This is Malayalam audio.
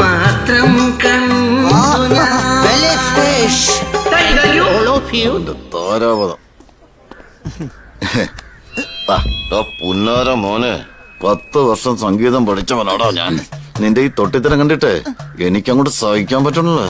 മാത്രം താരാവതം പുന്നാര മോനെ 10 വർഷം സംഗീതം പഠിച്ചവനാടാ ഞാൻ. നിന്റെ ഈ തൊട്ടിത്തരം കണ്ടിട്ട് എനിക്കങ്ങോട്ട് സഹിക്കാൻ പറ്റണല്ലോ.